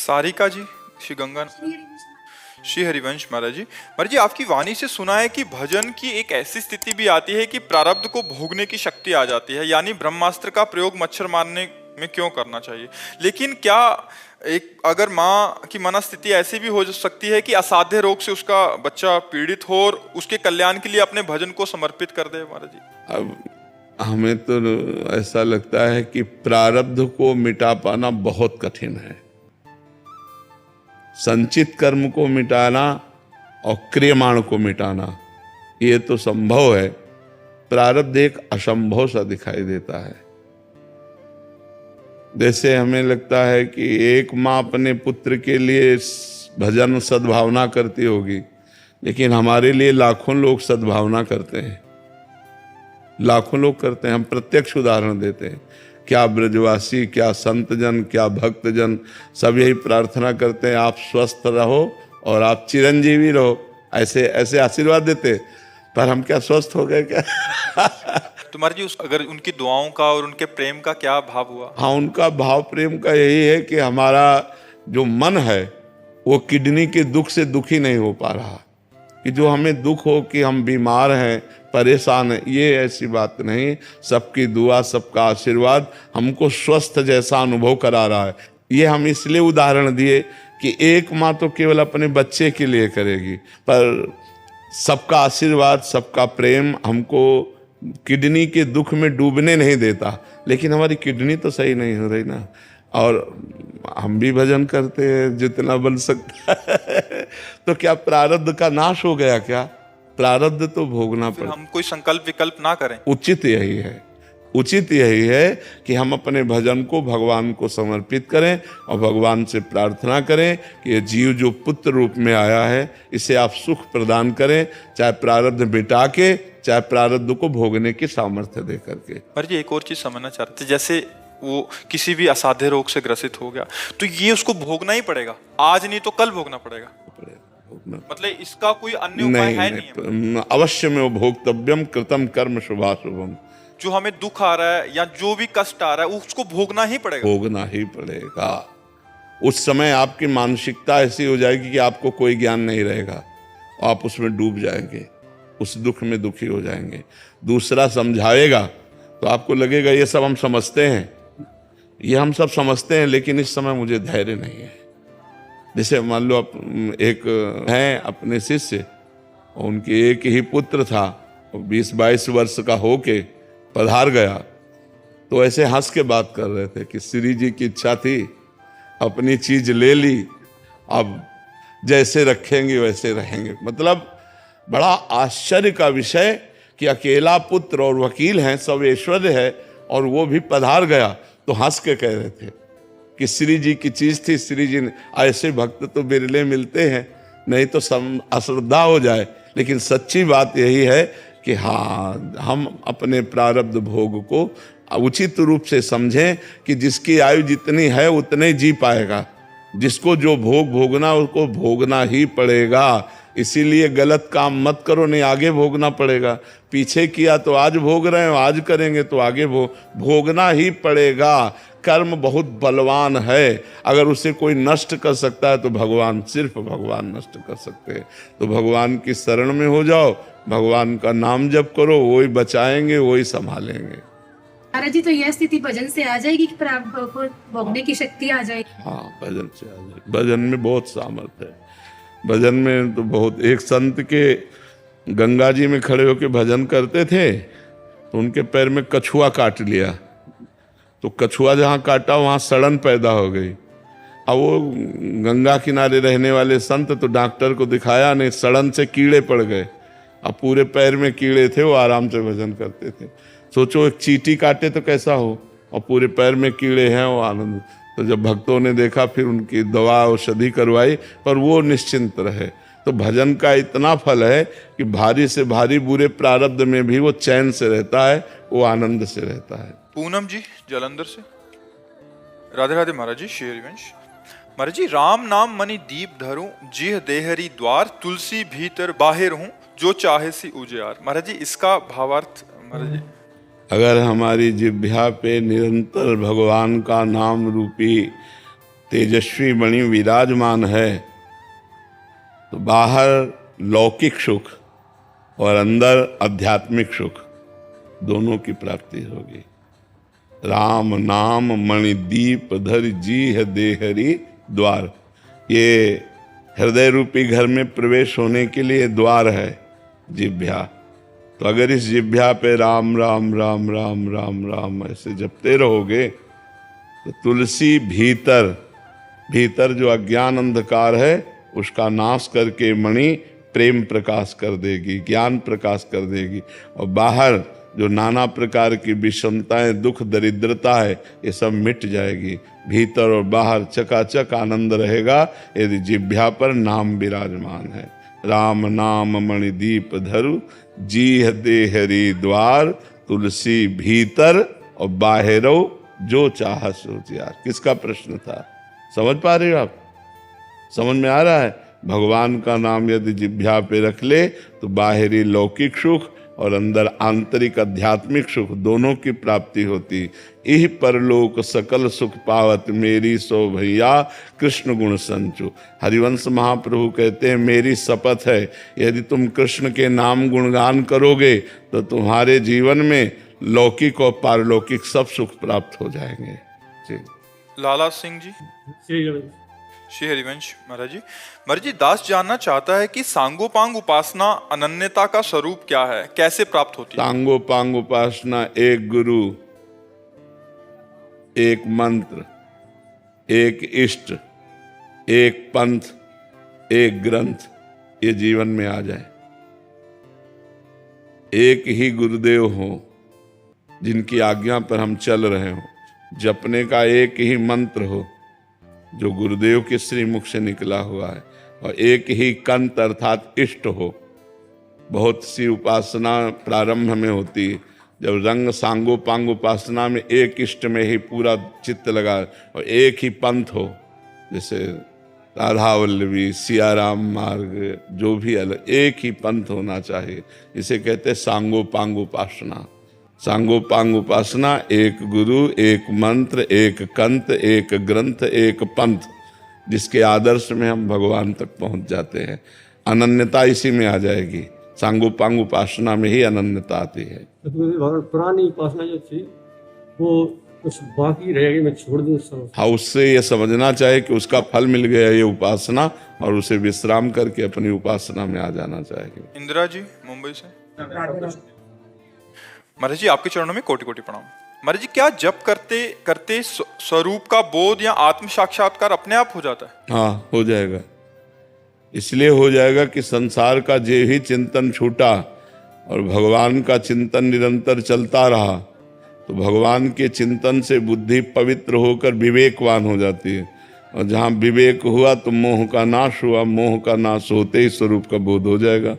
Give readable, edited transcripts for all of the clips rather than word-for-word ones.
सारिका जी, श्री गंगा, श्री हरिवंश महाराज जी, आपकी वाणी से सुना है कि भजन की एक ऐसी स्थिति भी आती है कि प्रारब्ध को भोगने की शक्ति आ जाती है, यानी ब्रह्मास्त्र का प्रयोग मच्छर मारने में क्यों करना चाहिए। लेकिन क्या एक अगर माँ की मनस्थिति ऐसी भी हो सकती है कि असाध्य रोग से उसका बच्चा पीड़ित हो और उसके कल्याण के लिए अपने भजन को समर्पित कर दे महाराज जी। अब हमें तो ऐसा लगता है कि प्रारब्ध को मिटा पाना बहुत कठिन है। संचित कर्म को मिटाना और क्रियमाण को मिटाना ये तो संभव है, प्रारब्ध एक असंभव सा दिखाई देता है। जैसे हमें लगता है कि एक माँ अपने पुत्र के लिए भजन सद्भावना करती होगी, लेकिन हमारे लिए लाखों लोग सद्भावना करते हैं, लाखों लोग करते हैं। हम प्रत्यक्ष उदाहरण देते हैं। क्या ब्रजवासी, क्या संतजन, क्या भक्तजन, सब यही प्रार्थना करते हैं आप स्वस्थ रहो और आप चिरंजीवी रहो, ऐसे ऐसे आशीर्वाद देते। पर हम क्या स्वस्थ हो गए क्या? तुम्हारे जी अगर उनकी दुआओं का और उनके प्रेम का क्या भाव हुआ? हाँ, उनका भाव प्रेम का यही है कि हमारा जो मन है वो किडनी के दुख से दुखी नहीं हो पा रहा। कि जो हमें दुख हो कि हम बीमार हैं, परेशान हैं, ये ऐसी बात नहीं। सबकी दुआ, सबका आशीर्वाद हमको स्वस्थ जैसा अनुभव करा रहा है। ये हम इसलिए उदाहरण दिए कि एक माँ तो केवल अपने बच्चे के लिए करेगी, पर सबका आशीर्वाद, सबका प्रेम हमको किडनी के दुख में डूबने नहीं देता। लेकिन हमारी किडनी तो सही नहीं हो रही ना, और हम भी भजन करते हैं जितना बन सकता है। तो क्या प्रारब्ध का नाश हो गया क्या? प्रारब्ध तो भोगना पड़े। हम कोई संकल्प विकल्प ना करें। उचित यही है, उचित यही है कि हम अपने भजन को भगवान को समर्पित करें और भगवान से प्रार्थना करें कि ये जीव जो पुत्र रूप में आया है इसे आप सुख प्रदान करें, चाहे प्रारब्ध मिटा के, चाहे प्रारब्ध को भोगने की सामर्थ्य दे करके। पर जी एक और चीज समझना चाहते थे, जैसे वो किसी भी असाध्य रोग से ग्रसित हो गया तो ये उसको भोगना ही पड़ेगा, आज नहीं तो कल भोगना पड़ेगा। मतलब इसका कोई अन्य उपाय है नहीं? अवश्य में वो भोक्तव्यम कृतम कर्म शुभाशुभम। जो हमें दुख आ रहा है या जो भी कष्ट आ रहा है उसको भोगना ही पड़ेगा। भोगना ही पड़ेगा। उस समय आपकी मानसिकता ऐसी हो जाएगी कि आपको कोई ज्ञान नहीं रहेगा, आप उसमें डूब जाएंगे, उस दुख में दुखी हो जाएंगे। दूसरा समझाएगा तो आपको लगेगा ये सब हम समझते हैं, ये हम सब समझते हैं, लेकिन इस समय मुझे धैर्य नहीं है। जैसे मान लो एक हैं अपने शिष्य, उनके एक ही पुत्र था, 20-22 वर्ष का होके पधार गया, तो ऐसे हंस के बात कर रहे थे कि श्री जी की इच्छा थी, अपनी चीज ले ली, अब जैसे रखेंगे वैसे रहेंगे। मतलब बड़ा आश्चर्य का विषय कि अकेला पुत्र और वकील हैं, सब ऐश्वर्य है, और वो भी पधार गया तो हंस के कह रहे थे कि श्री जी की चीज थी, श्री जी ने। ऐसे भक्त तो बिरले मिलते हैं, नहीं तो अश्रद्धा हो जाए। लेकिन सच्ची बात यही है कि हाँ, हम अपने प्रारब्ध भोग को उचित रूप से समझें कि जिसकी आयु जितनी है उतने जी पाएगा। जिसको जो भोग भोगना उसको भोगना ही पड़ेगा। इसीलिए गलत काम मत करो, नहीं आगे भोगना पड़ेगा। पीछे किया तो आज भोग रहे हो, आज करेंगे तो आगे भोगना ही पड़ेगा। कर्म बहुत बलवान है, अगर उसे कोई नष्ट कर सकता है तो भगवान, सिर्फ भगवान नष्ट कर सकते हैं। तो भगवान की शरण में हो जाओ, भगवान का नाम जप करो, वही बचाएंगे, वही संभालेंगे। महाराज जी, तो यह स्थिति भजन से आ जाएगी कि प्रारब्ध को भोगने की शक्ति आ जाएगी? हाँ, भजन से आ जाएगी। भजन में बहुत सामर्थ्य है। भजन में तो बहुत, एक संत के गंगा जी में खड़े होकर भजन करते थे तो उनके पैर में कछुआ काट लिया, तो कछुआ जहाँ काटा वहाँ सड़न पैदा हो गई। अब वो गंगा किनारे रहने वाले संत तो डॉक्टर को दिखाया नहीं, सड़न से कीड़े पड़ गए। अब पूरे पैर में कीड़े थे, वो आराम से भजन करते थे। सोचो एक चींटी काटे तो कैसा हो, और पूरे पैर में कीड़े हैं, वो आनंद। तो जब भक्तों ने देखा फिर उनकी दवा औषधि करवाई, पर वो निश्चिंत रहे। तो भजन का इतना फल है कि भारी से भारी बुरे प्रारब्ध में भी वो चैन से रहता है, वो आनंद से रहता है। पूनम जी जालंधर से, राधे राधे महाराज जी। श्री हरिवंश महाराज जी, राम नाम मणि दीप धरूं, जिह देहरी द्वार, तुलसी भीतर बाहिर हूं, जो चाहे सी उजियार। महाराज जी इसका भावार्थ महाराज जी। अगर हमारी जिह्वा पे निरंतर भगवान का नाम रूपी तेजस्वी मणि विराजमान है तो बाहर लौकिक सुख और अंदर आध्यात्मिक सुख दोनों की प्राप्ति होगी। राम नाम मणिदीप धर जी है देहरी द्वार। ये हृदय रूपी घर में प्रवेश होने के लिए द्वार है जिह्वा। तो अगर इस जिह्वा पे राम राम राम राम राम राम ऐसे जपते रहोगे तो तुलसी भीतर भीतर जो अज्ञान अंधकार है उसका नाश करके मणि प्रेम प्रकाश कर देगी, ज्ञान प्रकाश कर देगी। और बाहर जो नाना प्रकार की विषमताएं, दुख, दरिद्रता है, ये सब मिट जाएगी। भीतर और बाहर चकाचक आनंद रहेगा यदि जिह्वा पर नाम विराजमान है। राम नाम मणिदीप धरु जीह देहरी द्वार, तुलसी भीतर और बाहरो जो चाह सो त्यार। किसका प्रश्न था? समझ पा रहे हो आप? समझ में आ रहा है? भगवान का नाम यदि जिह्वा पे रख ले तो बाहरी लौकिक सुख और अंदर आंतरिक आध्यात्मिक सुख दोनों की प्राप्ति होती। इह परलोक सकल सुख पावत मेरी सो भैया कृष्ण गुण संचु। हरिवंश महाप्रभु कहते हैं मेरी शपथ है यदि तुम कृष्ण के नाम गुणगान करोगे तो तुम्हारे जीवन में लौकिक और पारलौकिक सब सुख प्राप्त हो जाएंगे। जी। लाला सिंह जी। श्री हरिवंश महाराज जी, दास जानना चाहता है कि सांगोपांग उपासना अनन्यता का स्वरूप क्या है, कैसे प्राप्त होती है? सांगोपांग उपासना एक गुरु, एक मंत्र, एक इष्ट, एक पंथ, एक ग्रंथ, ये जीवन में आ जाए। एक ही गुरुदेव हो जिनकी आज्ञा पर हम चल रहे हो, जपने का एक ही मंत्र हो जो गुरुदेव के श्रीमुख से निकला हुआ है, और एक ही कंत अर्थात इष्ट हो। बहुत सी उपासना प्रारंभ में होती है, जब रंग सांगोपांग उपासना में एक इष्ट में ही पूरा चित्त लगा और एक ही पंथ हो, जैसे राधा वल्लभी, सियाराम मार्ग, जो भी अलग एक ही पंथ होना चाहिए। इसे कहते हैं सांगोपांग उपासना। सांगोपांग उपासना एक गुरु, एक मंत्र, एक कंत, एक ग्रंथ, एक पंथ, जिसके आदर्श में हम भगवान तक पहुंच जाते हैं। अनन्यता इसी में आ जाएगी। सांगोपांग उपासना में ही अनन्यता आती है। पुरानी उपासना जो थी वो कुछ बाकी रहेगी, मैं छोड़ दूं सब। हाँ, उससे ये समझना चाहिए कि उसका फल मिल गया ये उपासना, और उसे विश्राम करके अपनी उपासना में आ जाना चाहिए। इंदिरा जी मुंबई से। महाराज जी, आपके चरणों में कोटि कोटि प्रणाम। महाराज जी, क्या जप करते करते स्वरूप का बोध या आत्म साक्षात्कार अपने आप हो जाता है? हाँ, हो जाएगा। इसलिए हो जाएगा कि संसार का जे ही चिंतन छूटा और भगवान का चिंतन निरंतर चलता रहा, तो भगवान के चिंतन से बुद्धि पवित्र होकर विवेकवान हो जाती है। और जहाँ विवेक हुआ तो मोह का नाश हुआ। मोह का नाश होते ही स्वरूप का बोध हो जाएगा।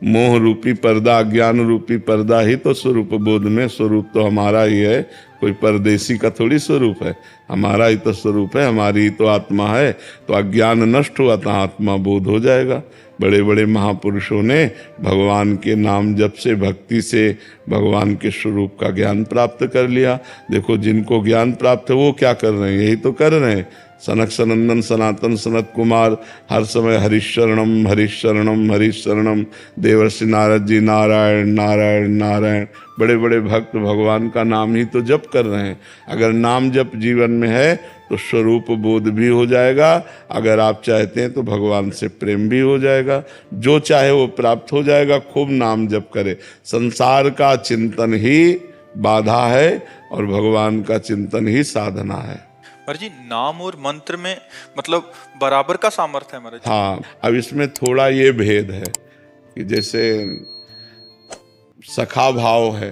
मोह रूपी पर्दा, ज्ञान रूपी पर्दा ही तो स्वरूप बोध में। स्वरूप तो हमारा ही है, कोई परदेसी का थोड़ी स्वरूप है, हमारा ही तो स्वरूप है, हमारी ही तो आत्मा है। तो अज्ञान नष्ट हुआ तो आत्मा बोध हो जाएगा। बड़े बड़े महापुरुषों ने भगवान के नाम जप से, भक्ति से भगवान के स्वरूप का ज्ञान प्राप्त कर लिया। देखो, जिनको ज्ञान प्राप्त है वो क्या कर रहे हैं? यही तो कर रहे हैं। सनक सनंदन सनातन सनत कुमार हर समय हरिशरणम हरिशरणम हरिशरणम। देवर्षि नारद जी नारायण नारायण नारायण। बड़े बड़े भक्त भगवान का नाम ही तो जप कर रहे हैं। अगर नाम जप जीवन में है तो स्वरूप बोध भी हो जाएगा। अगर आप चाहते हैं तो भगवान से प्रेम भी हो जाएगा। जो चाहे वो प्राप्त हो जाएगा। खूब नाम जप करे। संसार का चिंतन ही बाधा है और भगवान का चिंतन ही साधना है। महाराज जी, नाम और मंत्र में मतलब बराबर का सामर्थ्य है महाराज जी? हाँ, अब इसमें थोड़ा ये भेद है कि जैसे सखा भाव है,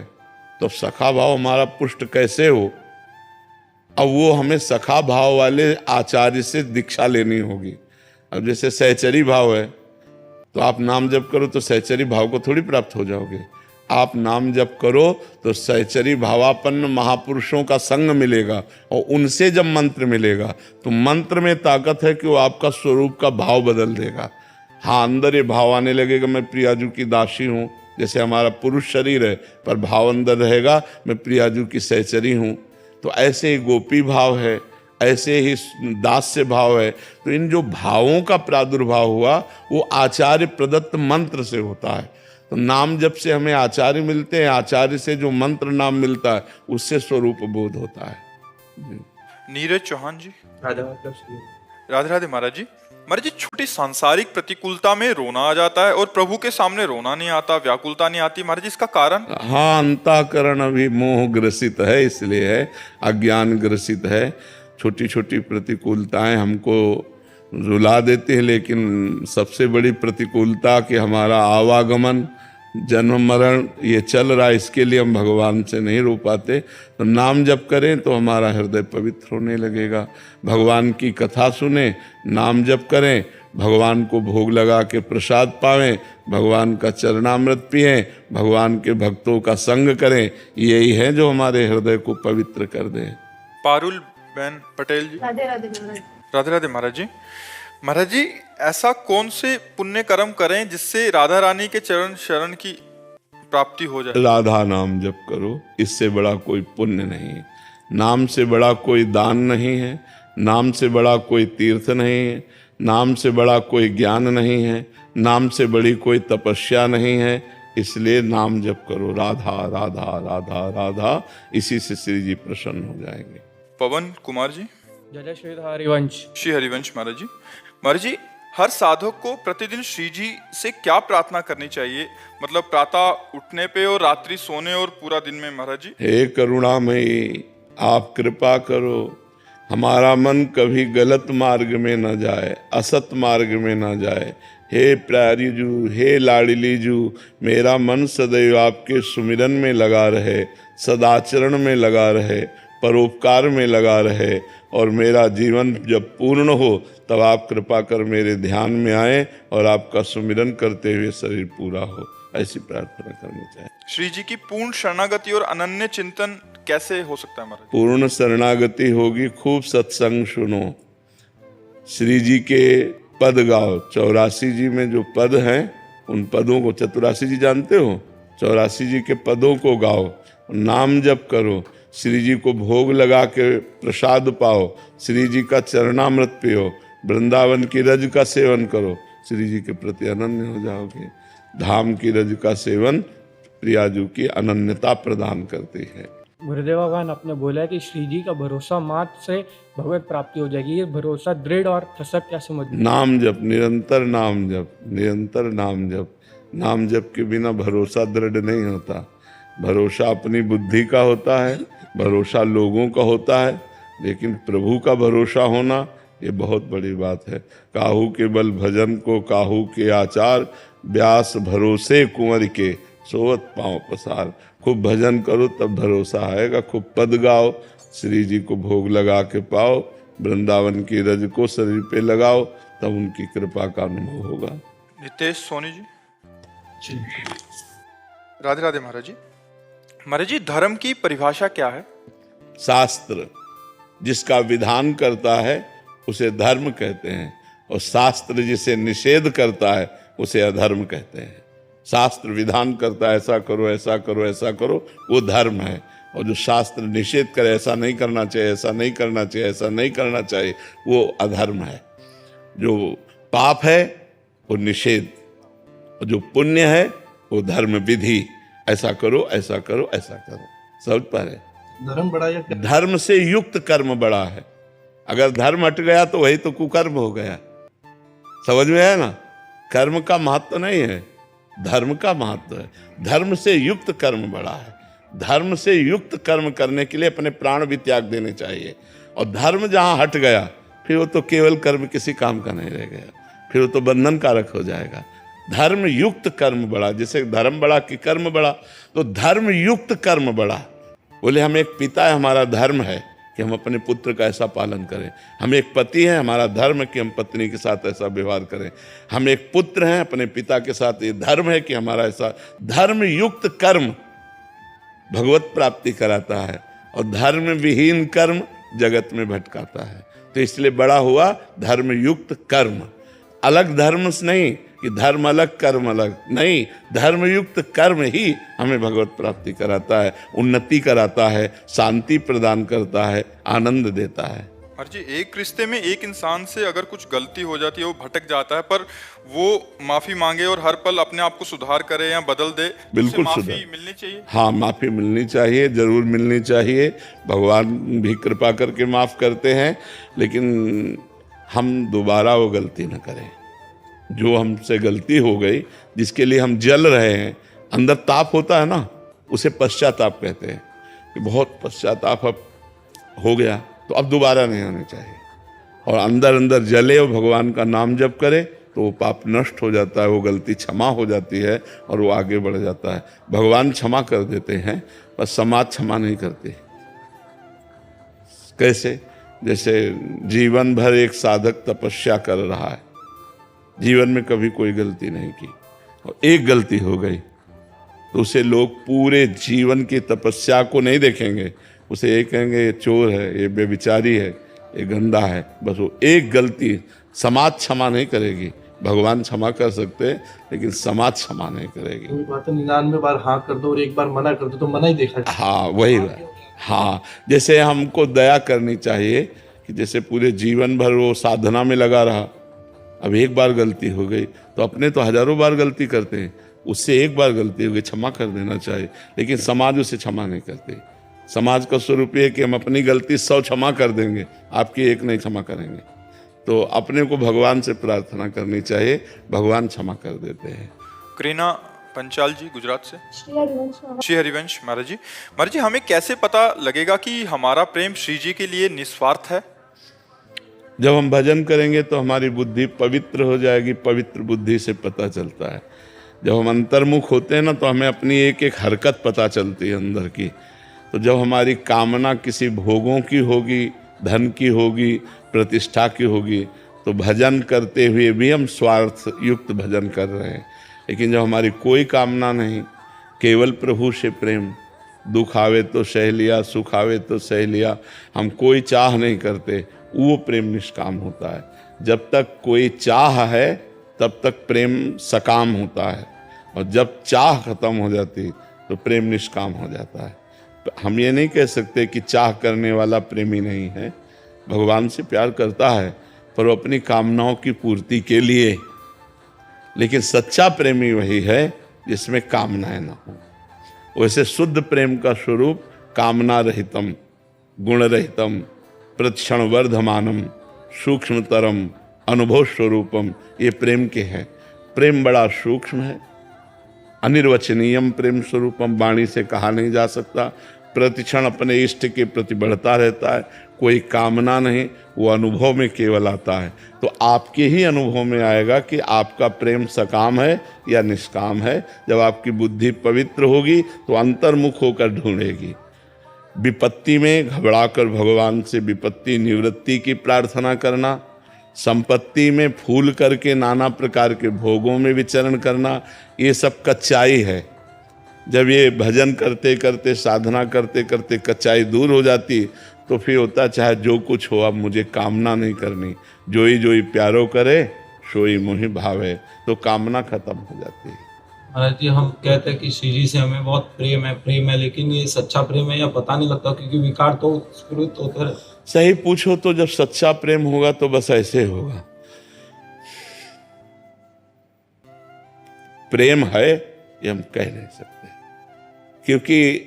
तो सखा भाव हमारा पुष्ट कैसे हो? अब वो हमें सखा भाव वाले आचार्य से दीक्षा लेनी होगी। अब जैसे सहचरी भाव है, तो आप नाम जप करो तो सहचरी भाव को थोड़ी प्राप्त हो जाओगे। आप नाम जप करो तो सहचरी भावापन्न महापुरुषों का संग मिलेगा, और उनसे जब मंत्र मिलेगा तो मंत्र में ताकत है कि वो आपका स्वरूप का भाव बदल देगा। हाँ, अंदर ये भाव आने लगेगा मैं प्रियाजू की दासी हूँ, जैसे हमारा पुरुष शरीर है पर भाव अंदर रहेगा मैं प्रियाजू की सहचरी हूँ। तो ऐसे ही गोपी भाव है, ऐसे ही दास्य भाव है। तो इन जो भावों का प्रादुर्भाव हुआ वो आचार्य प्रदत्त मंत्र से होता है। तो नाम जप से हमें आचार्य मिलते हैं, आचार्य से जो मंत्र नाम मिलता है उससे स्वरूप बोध होता है। नीरज चौहान जी। राधा राधे राधे महाराज जी। महाराज जी, छोटी सांसारिक प्रतिकूलता में रोना आ जाता है और प्रभु के सामने रोना नहीं आता, व्याकुलता नहीं आती। महाराज जी, इसका कारण? हाँ, अंतःकरण अभी मोह ग्रसित है, इसलिए है, अज्ञान ग्रसित है। छोटी छोटी प्रतिकूलताएं हमको रुला देती है, लेकिन सबसे बड़ी प्रतिकूलता कि हमारा आवागमन, जन्म मरण ये चल रहा है, इसके लिए हम भगवान से नहीं रो पाते। तो नाम जप करें तो हमारा हृदय पवित्र होने लगेगा। भगवान की कथा सुने, नाम जप करें, भगवान को भोग लगा के प्रसाद पावें, भगवान का चरणामृत पिएं, भगवान के भक्तों का संग करें, यही है जो हमारे हृदय को पवित्र कर दे। पारुल बहन पटेल जी। राधे राधे महाराज। राधे राधे महाराज जी। महाराज जी, ऐसा कौन से पुण्य कर्म करें जिससे राधा रानी के चरण शरण की प्राप्ति हो जाए? राधा नाम जप करो, इससे बड़ा कोई पुण्य नहीं है। नाम से बड़ा कोई दान नहीं है, नाम से बड़ा कोई तीर्थ नहीं है, नाम से बड़ा कोई ज्ञान नहीं है, नाम से बड़ी कोई तपस्या नहीं है। इसलिए नाम जप करो, राधा राधा राधा राधा, इसी से श्री जी प्रसन्न हो जाएंगे। पवन कुमार जी। जय श्री हरिवंश। श्री हरिवंश महाराज जी। महाराज जी, हर साधक को प्रतिदिन श्री जी से क्या प्रार्थना करनी चाहिए? मतलब प्रातः उठने पे और रात्रि सोने और पूरा दिन में। महाराज जी, हे करुणामयी, आप कृपा करो, हमारा मन कभी गलत मार्ग में न जाए, असत मार्ग में न जाए। हे प्यारी जू, हे लाडली जू, मेरा मन सदैव आपके सुमिरन में लगा रहे, सदाचरण में लगा रहे, परोपकार में लगा रहे, और मेरा जीवन जब पूर्ण हो तब आप कृपा कर मेरे ध्यान में आए और आपका सुमिरन करते हुए शरीर पूरा हो। ऐसी प्रार्थना करनी चाहिए। श्री जी की पूर्ण शरणागति और अनन्य चिंतन कैसे हो सकता है महाराज? पूर्ण शरणागति होगी, खूब सत्संग सुनो, श्री जी के पद गाओ। 84 जी में जो पद हैं उन पदों को, 84 जी जानते हो, 84 जी के पदों को गाओ, नाम जप करो, श्री जी को भोग लगा के प्रसाद पाओ, श्री जी का चरणामृत पियो, वृंदावन की रज का सेवन करो, श्री जी के प्रति अनन्य हो जाओगे। धाम की रज का सेवन प्रियाजू की अनन्यता प्रदान करती है। गुरुदेव भगवान आपने बोला है कि श्री जी का भरोसा मात्र से भगवत प्राप्ति हो जाएगी। ये भरोसा दृढ़ और सशक्त कैसे मजबूत? नाम जप, निरंतर नाम जप, निरंतर नाम जप। नाम जप के बिना भरोसा दृढ़ नहीं होता। भरोसा अपनी बुद्धि का होता है, भरोसा लोगों का होता है, लेकिन प्रभु का भरोसा होना ये बहुत बड़ी बात है। काहू के बल भजन को काहू के आचार, व्यास भरोसे कुंवर के सोवत पांव पसार। खूब भजन करो तब भरोसा आएगा। खूब पद गाओ, श्री जी को भोग लगा के पाओ, वृंदावन की रज को शरीर पे लगाओ, तब उनकी कृपा का अनुभव होगा। नितेश सोनी जी। राधे राधे महाराज जी। महाराज जी, धर्म की परिभाषा क्या है? शास्त्र जिसका विधान करता है उसे धर्म कहते हैं, और शास्त्र जिसे निषेध करता है उसे अधर्म कहते हैं। शास्त्र विधान करता है ऐसा करो ऐसा करो ऐसा करो, वो धर्म है, और जो शास्त्र निषेध करे ऐसा नहीं करना चाहिए ऐसा नहीं करना चाहिए ऐसा नहीं करना चाहिए, वो अधर्म है। जो पाप है वो निषेध, और जो पुण्य है वो धर्म विधि। ऐसा करो ऐसा करो ऐसा करो, समझ पा रहे? धर्म बड़ा या धर्म से युक्त कर्म बड़ा है। अगर धर्म हट गया तो वही तो कुकर्म हो गया। समझ में है ना? कर्म का महत्व नहीं है, धर्म का महत्व है। धर्म से युक्त कर्म बड़ा है। धर्म से युक्त कर्म करने के लिए अपने प्राण भी त्याग देने चाहिए। और धर्म जहां हट गया फिर वो तो केवल कर्म किसी काम का नहीं रह गया, फिर वो तो बंधन कारक हो जाएगा। धर्म युक्त कर्म बड़ा, जैसे धर्म बड़ा कि कर्म बड़ा, तो धर्म युक्त कर्म बड़ा। बोले हम एक पिता है, हमारा धर्म है कि हम अपने पुत्र का ऐसा पालन करें। हम एक पति हैं, हमारा धर्म है कि हम पत्नी के साथ ऐसा व्यवहार करें। हम एक पुत्र हैं, अपने पिता के साथ ये धर्म है कि हमारा ऐसा। धर्म युक्त कर्म भगवत प्राप्ति कराता है, और धर्म विहीन कर्म जगत में भटकाता है। तो इसलिए बड़ा हुआ धर्म युक्त कर्म। अलग धर्म से नहीं कि धर्म अलग कर्म अलग, नहीं, धर्मयुक्त कर्म ही हमें भगवत प्राप्ति कराता है, उन्नति कराता है, शांति प्रदान करता है, आनंद देता है। और जी एक रिश्ते में एक इंसान से अगर कुछ गलती हो जाती है, वो भटक जाता है, पर वो माफी मांगे और हर पल अपने आप को सुधार करे या बदल दे, तो उसे बिल्कुल माफी सुधार। मिलनी चाहिए। हाँ, माफ़ी मिलनी चाहिए, ज़रूर मिलनी चाहिए। भगवान भी कृपा करके माफ़ करते हैं, लेकिन हम दोबारा वो गलती न करें। जो हमसे गलती हो गई, जिसके लिए हम जल रहे हैं, अंदर ताप होता है ना, उसे पश्चाताप कहते हैं कि बहुत पश्चाताप अब हो गया, तो अब दोबारा नहीं होना चाहिए। और अंदर अंदर जले और भगवान का नाम जप करे तो वो पाप नष्ट हो जाता है, वो गलती क्षमा हो जाती है और वो आगे बढ़ जाता है। भगवान क्षमा कर देते हैं, पर समाज क्षमा नहीं करती। कैसे? जैसे जीवन भर एक साधक तपस्या कर रहा है, जीवन में कभी कोई गलती नहीं की, और एक गलती हो गई तो उसे लोग पूरे जीवन की तपस्या को नहीं देखेंगे, उसे ये कहेंगे ये चोर है, ये बेविचारी है, ये गंदा है। बस वो एक गलती समाज क्षमा नहीं करेगी। भगवान क्षमा कर सकते हैं, लेकिन समाज क्षमा नहीं करेगी। वही बात है, 99 बार हाँ कर दो और एक बार मना कर दो तो मना ही देखा जाए। हाँ, वही बात। हाँ, जैसे हमको दया करनी चाहिए कि जैसे पूरे जीवन भर वो साधना में लगा रहा, अब एक बार गलती हो गई तो अपने तो हजारों बार गलती करते हैं, उससे एक बार गलती हो गई क्षमा कर देना चाहिए, लेकिन समाज उसे क्षमा नहीं करती। समाज का स्वरूप ये है कि हम अपनी गलती 100 क्षमा कर देंगे, आपकी एक नहीं क्षमा करेंगे। तो अपने को भगवान से प्रार्थना करनी चाहिए, भगवान क्षमा कर देते हैं। करीना पंचाल जी गुजरात से। श्री हरिवंश महाराज जी, हमें कैसे पता लगेगा कि हमारा प्रेम श्री जी के लिए निस्वार्थ है? जब हम भजन करेंगे तो हमारी बुद्धि पवित्र हो जाएगी, पवित्र बुद्धि से पता चलता है। जब हम अंतर्मुख होते हैं ना, तो हमें अपनी एक एक हरकत पता चलती है अंदर की। तो जब हमारी कामना किसी भोगों की होगी, धन की होगी, प्रतिष्ठा की होगी, तो भजन करते हुए भी हम स्वार्थ युक्त भजन कर रहे हैं। लेकिन जब हमारी कोई कामना नहीं, केवल प्रभु से प्रेम, दुख आवे तो सह लिया, सुख आवे तो सह लिया, हम कोई चाह नहीं करते, वो प्रेम निष्काम होता है। जब तक कोई चाह है तब तक प्रेम सकाम होता है, और जब चाह खत्म हो जाती तो प्रेम निष्काम हो जाता है। हम ये नहीं कह सकते कि चाह करने वाला प्रेमी नहीं है, भगवान से प्यार करता है, पर वो अपनी कामनाओं की पूर्ति के लिए। लेकिन सच्चा प्रेमी वही है जिसमें कामनाएं ना हो। वैसे शुद्ध प्रेम का स्वरूप कामना रहितम, गुण रहितम, प्रतिक्षण वर्धमानम, सूक्ष्मतरम, अनुभव स्वरूपम, ये प्रेम के हैं। प्रेम बड़ा सूक्ष्म है, अनिर्वचनीयम प्रेम स्वरूपम, वाणी से कहा नहीं जा सकता। प्रतिक्षण अपने इष्ट के प्रति बढ़ता रहता है, कोई कामना नहीं, वो अनुभव में केवल आता है। तो आपके ही अनुभव में आएगा कि आपका प्रेम सकाम है या निष्काम है। जब आपकी बुद्धि पवित्र होगी तो अंतर्मुख होकर ढूंढेगी। विपत्ति में घबराकर भगवान से विपत्ति निवृत्ति की प्रार्थना करना, संपत्ति में फूल करके नाना प्रकार के भोगों में विचरण करना, ये सब कच्चाई है। जब ये भजन करते करते, साधना करते करते कच्चाई दूर हो जाती, तो फिर होता चाहे जो कुछ हो, अब मुझे कामना नहीं करनी, जोई जोई प्यारो करे सोई मोहि भावे, तो कामना खत्म हो जाती है। महाराज जी, हम कहते हैं कि श्री जी से हमें बहुत प्रेम है, लेकिन ये सच्चा प्रेम है या पता नहीं लगता, क्योंकि विकार तो स्फुरित होते रहे। सही पूछो तो जब सच्चा प्रेम होगा तो बस ऐसे होगा। प्रेम है ये हम कह नहीं सकते, क्योंकि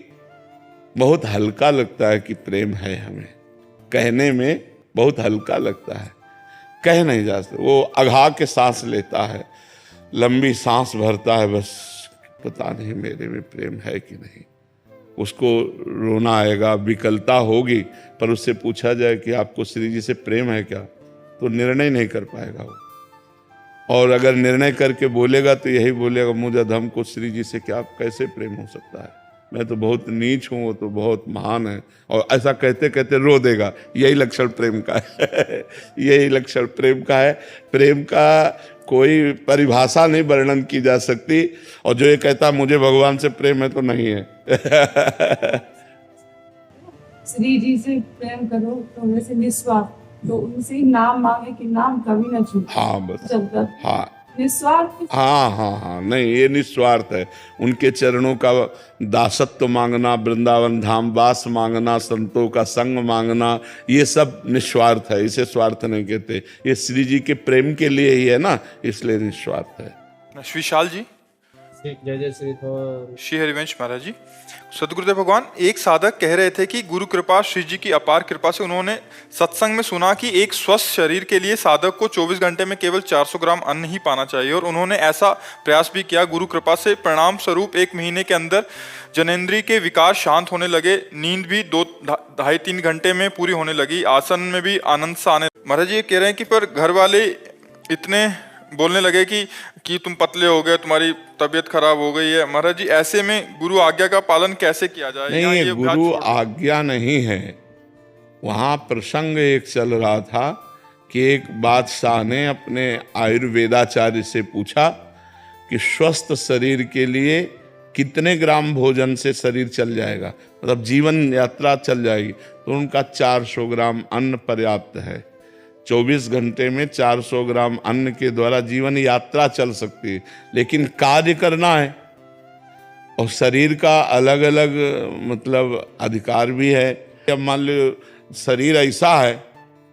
बहुत हल्का लगता है कि प्रेम है, हमें कहने में बहुत हल्का लगता है, कह नहीं जा सकते। वो अघा के सांस लेता है, लंबी सांस भरता है, बस पता नहीं मेरे में प्रेम है कि नहीं। उसको रोना आएगा, विकलता होगी, पर उससे पूछा जाए कि आपको श्री जी से प्रेम है क्या, तो निर्णय नहीं कर पाएगा वो। और अगर निर्णय करके बोलेगा तो यही बोलेगा, मुझ अधम को श्री जी से क्या कैसे प्रेम हो सकता है, मैं तो बहुत नीच हूँ, वो तो बहुत महान है। और ऐसा कहते कहते रो देगा। यही लक्षण प्रेम का है यही लक्षण प्रेम का है। प्रेम का कोई परिभाषा नहीं वर्णन की जा सकती। और जो ये कहता मुझे भगवान से प्रेम है, तो नहीं है श्री जी से प्रेम करो तो वैसे निस्वार्थ, तो उनसे नाम मांगे कि नाम कभी न छूटे। हाँ बस, जब तक हाँ निस्वार्थ हाँ हाँ हाँ, नहीं ये निस्वार्थ है। उनके चरणों का दासत्व मांगना, वृंदावन धाम वास मांगना, संतों का संग मांगना, ये सब निस्वार्थ है। इसे स्वार्थ नहीं कहते। ये श्री जी के प्रेम के लिए ही है ना, इसलिए निस्वार्थ है। विशाल जी। जय जय श्री राम। श्री हरिवंश महाराज जी। सदगुरुदेव भगवान, एक साधक कह रहे थे कि गुरु कृपा, श्री जी की अपार कृपा से उन्होंने सत्संग में सुना कि एक स्वस्थ शरीर के लिए साधक को 24 घंटे में केवल 400 ग्राम अन्न ही पाना चाहिए, और उन्होंने ऐसा प्रयास भी किया। गुरु कृपा से परिणाम स्वरूप 1 महीने के अंदर जनेंद्रिय के विकार शांत होने लगे, नींद भी 2-2.5-3 घंटे में पूरी होने लगी, आसन में भी आनंद सा आने। महाराज ये कह रहे हैं कि पर घर वाले इतने बोलने लगे कि तुम पतले हो गए, तुम्हारी तबीयत खराब हो गई है। महाराज जी ऐसे में गुरु आज्ञा का पालन कैसे किया जाए? नहीं, ये गुरु आज्ञा नहीं है। वहाँ प्रसंग एक चल रहा था कि एक बादशाह ने अपने आयुर्वेदाचार्य से पूछा कि स्वस्थ शरीर के लिए कितने ग्राम भोजन से शरीर चल जाएगा, मतलब जीवन यात्रा चल जाएगी। तो उनका 400 ग्राम अन्न पर्याप्त है। 24 घंटे में 400 ग्राम अन्न के द्वारा जीवन यात्रा चल सकती है, लेकिन कार्य करना है। और शरीर का अलग अलग मतलब अधिकार भी है। अब मान लो शरीर ऐसा है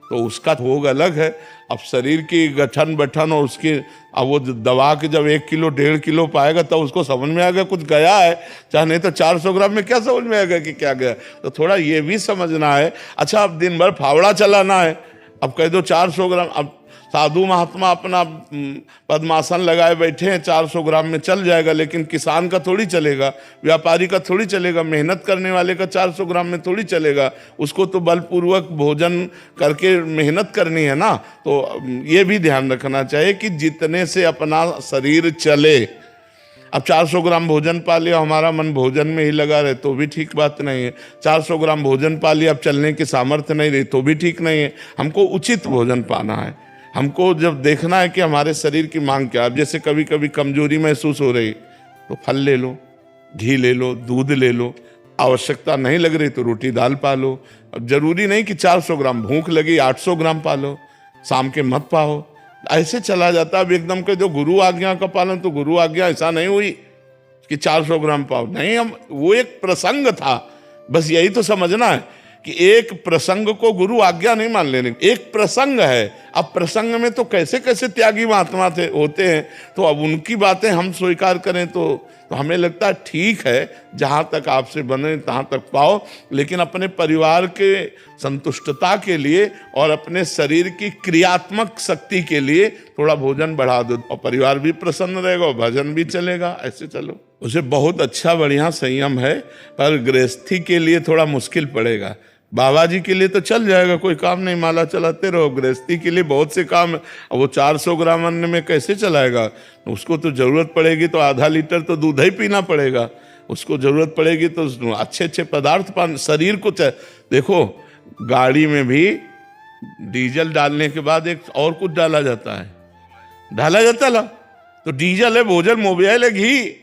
तो उसका भोग अलग है। अब शरीर की गठन बठन और उसकी, अब वो दवा के जब 1 किलो 1.5 किलो पाएगा तब उसको समझ में आ गया कुछ गया है, चाहे नहीं तो 400 ग्राम में क्या समझ में आएगा कि क्या गया। तो थोड़ा ये भी समझना है। अच्छा, अब दिन भर फावड़ा चलाना है, अब कह दो 400 ग्राम। अब साधु महात्मा अपना पद्मासन लगाए बैठे हैं, 400 ग्राम में चल जाएगा, लेकिन किसान का थोड़ी चलेगा, व्यापारी का थोड़ी चलेगा, मेहनत करने वाले का 400 ग्राम में थोड़ी चलेगा। उसको तो बलपूर्वक भोजन करके मेहनत करनी है ना। तो ये भी ध्यान रखना चाहिए कि जितने से अपना शरीर चले। अब 400 ग्राम भोजन पा लिया, हमारा मन भोजन में ही लगा रहे तो भी ठीक बात नहीं है। 400 ग्राम भोजन पा लिया, अब चलने की सामर्थ्य नहीं रही तो भी ठीक नहीं है। हमको उचित भोजन पाना है। हमको जब देखना है कि हमारे शरीर की मांग क्या है। अब जैसे कभी कभी कमजोरी महसूस हो रही तो फल ले लो, घी ले लो, दूध ले लो। आवश्यकता नहीं लग रही तो रोटी दाल पा लो। अब जरूरी नहीं कि 400 ग्राम, भूख लगी 800 ग्राम पा लो, शाम के मत पाओ। ऐसे चला जाता। अब एकदम के जो गुरु आज्ञा का पालन, तो गुरु आज्ञा ऐसा नहीं हुई कि 400 ग्राम पाओ, नहीं। हम वो एक प्रसंग था, बस यही तो समझना है कि एक प्रसंग को गुरु आज्ञा नहीं मान लेने। एक प्रसंग है। अब प्रसंग में तो कैसे कैसे त्यागी महात्मा थे होते हैं, तो अब उनकी बातें हम स्वीकार करें तो हमें लगता है ठीक है, जहाँ तक आपसे बने तहाँ तक पाओ, लेकिन अपने परिवार के संतुष्टता के लिए और अपने शरीर की क्रियात्मक शक्ति के लिए थोड़ा भोजन बढ़ा दो, और परिवार भी प्रसन्न रहेगा और भजन भी चलेगा। ऐसे चलो। उसे बहुत अच्छा बढ़िया संयम है, पर गृहस्थी के लिए थोड़ा मुश्किल पड़ेगा। बाबा जी के लिए तो चल जाएगा, कोई काम नहीं, माला चलाते रहो। गृहस्थी के लिए बहुत से काम है। अब वो 400 ग्राम अन्न में कैसे चलाएगा? उसको तो जरूरत पड़ेगी तो आधा लीटर तो दूध ही पीना पड़ेगा। उसको जरूरत पड़ेगी तो अच्छे अच्छे पदार्थ पान शरीर को। देखो, गाड़ी में भी डीजल डालने के बाद एक और कुछ डाला जाता है, तो डीजल है, भोजन, मोबाइल है, घी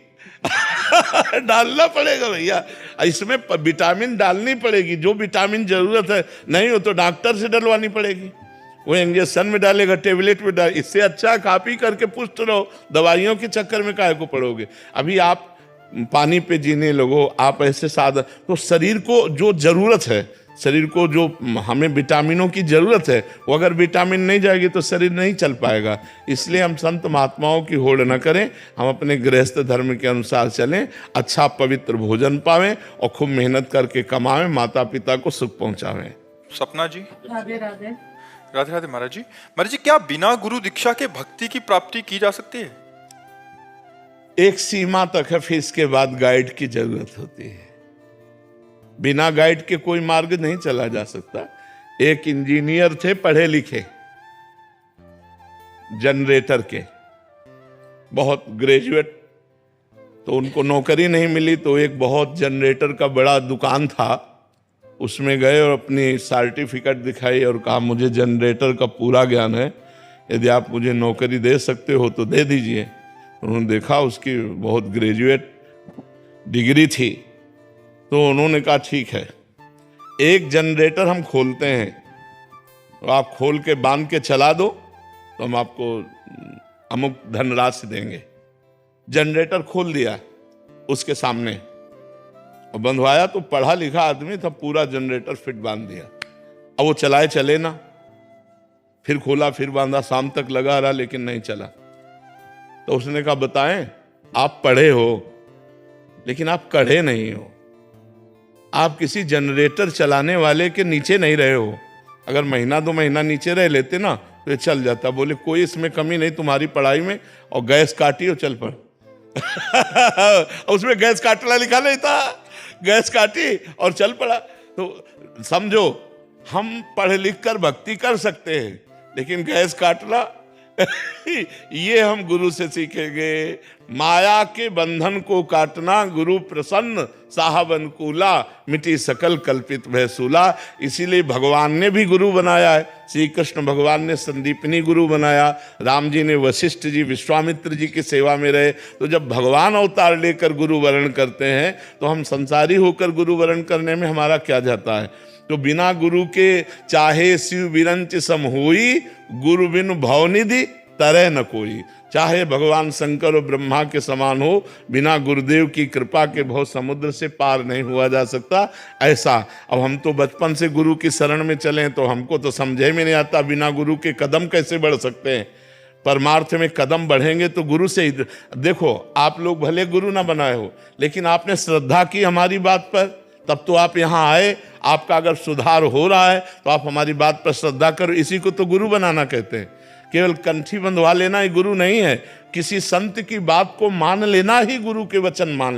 डालना पड़ेगा भैया। इसमें विटामिन डालनी पड़ेगी, जो विटामिन जरूरत है। नहीं हो तो डॉक्टर से डलवानी पड़ेगी। वो इंजेक्शन में डालेगा, टेबलेट में डाल। इससे अच्छा खा पी करके पुष्ट रहो। दवाइयों के चक्कर में काहे को पड़ोगे? अभी आप पानी पे जीने लगो, आप ऐसे सादा। तो शरीर को जो जरूरत है, शरीर को जो हमें विटामिनों की जरूरत है, वो अगर विटामिन नहीं जाएगी तो शरीर नहीं चल पाएगा। इसलिए हम संत महात्माओं की होड़ न करें, हम अपने गृहस्थ धर्म के अनुसार चलें, अच्छा पवित्र भोजन पावें और खूब मेहनत करके कमावें, माता पिता को सुख पहुंचावें। सपना जी। राधे राधे। राधे राधे महाराज जी। महाराज जी, क्या बिना गुरु दीक्षा के भक्ति की प्राप्ति की जा सकती है? एक सीमा तक है, फिर इसके बाद गाइड की जरूरत होती है। बिना गाइड के कोई मार्ग नहीं चला जा सकता। एक इंजीनियर थे, पढ़े लिखे, जनरेटर के, बहुत ग्रेजुएट, तो उनको नौकरी नहीं मिली। तो एक बहुत जनरेटर का बड़ा दुकान था, उसमें गए और अपनी सर्टिफिकेट दिखाई और कहा मुझे जनरेटर का पूरा ज्ञान है, यदि आप मुझे नौकरी दे सकते हो तो दे दीजिए। उन्होंने देखा उसकी बहुत ग्रेजुएट डिग्री थी, तो उन्होंने कहा ठीक है, एक जनरेटर हम खोलते हैं, तो आप खोल के बांध के चला दो तो हम आपको अमुक धनराशि देंगे। जनरेटर खोल दिया उसके सामने और बंधवाया, तो पढ़ा लिखा आदमी था, पूरा जनरेटर फिट बांध दिया। अब वो चलाए चले ना, फिर खोला फिर बांधा, शाम तक लगा रहा लेकिन नहीं चला। तो उसने कहा बताएं, आप पढ़े हो लेकिन आप कढ़े नहीं हो, आप किसी जनरेटर चलाने वाले के नीचे नहीं रहे हो। अगर महीना 2 महीना नीचे रह लेते ना तो ये चल जाता। बोले कोई इसमें कमी नहीं तुम्हारी पढ़ाई में, और गैस काटी और चल पड़। उसमें गैस काटना लिखा नहीं था, गैस काटी और चल पड़ा। तो समझो, हम पढ़ लिख कर भक्ति कर सकते हैं, लेकिन गैस काटना ये हम गुरु से सीखेंगे। माया के बंधन को काटना गुरु प्रसन्न, साहब अनुकूला, मिटी सकल कल्पित भयसूला। इसीलिए भगवान ने भी गुरु बनाया है। श्री कृष्ण भगवान ने संदीपनी गुरु बनाया, राम जी ने वशिष्ठ जी विश्वामित्र जी की सेवा में रहे। तो जब भगवान अवतार लेकर गुरु वरण करते हैं तो हम संसारी होकर गुरु वरण करने में हमारा क्या जाता है। तो बिना गुरु के चाहे शिव बिरंच सम होई, गुरु बिनु भवनिधि तरह न कोई। चाहे भगवान शंकर और ब्रह्मा के समान हो, बिना गुरुदेव की कृपा के भव समुद्र से पार नहीं हुआ जा सकता। ऐसा अब हम तो बचपन से गुरु की शरण में चलें तो हमको तो समझे में नहीं आता बिना गुरु के कदम कैसे बढ़ सकते हैं। परमार्थ में कदम बढ़ेंगे तो गुरु से ही। देखो, आप लोग भले गुरु ना बनाए हो, लेकिन आपने श्रद्धा की हमारी बात पर, तब तो आप यहाँ आए। आपका अगर सुधार हो रहा है तो आप हमारी बात पर श्रद्धा करो। इसी को तो गुरु बनाना कहते हैं। केवल कंठी बंधवा लेना ही गुरु नहीं है, किसी संत की बात को मान लेना ही गुरु के वचन मान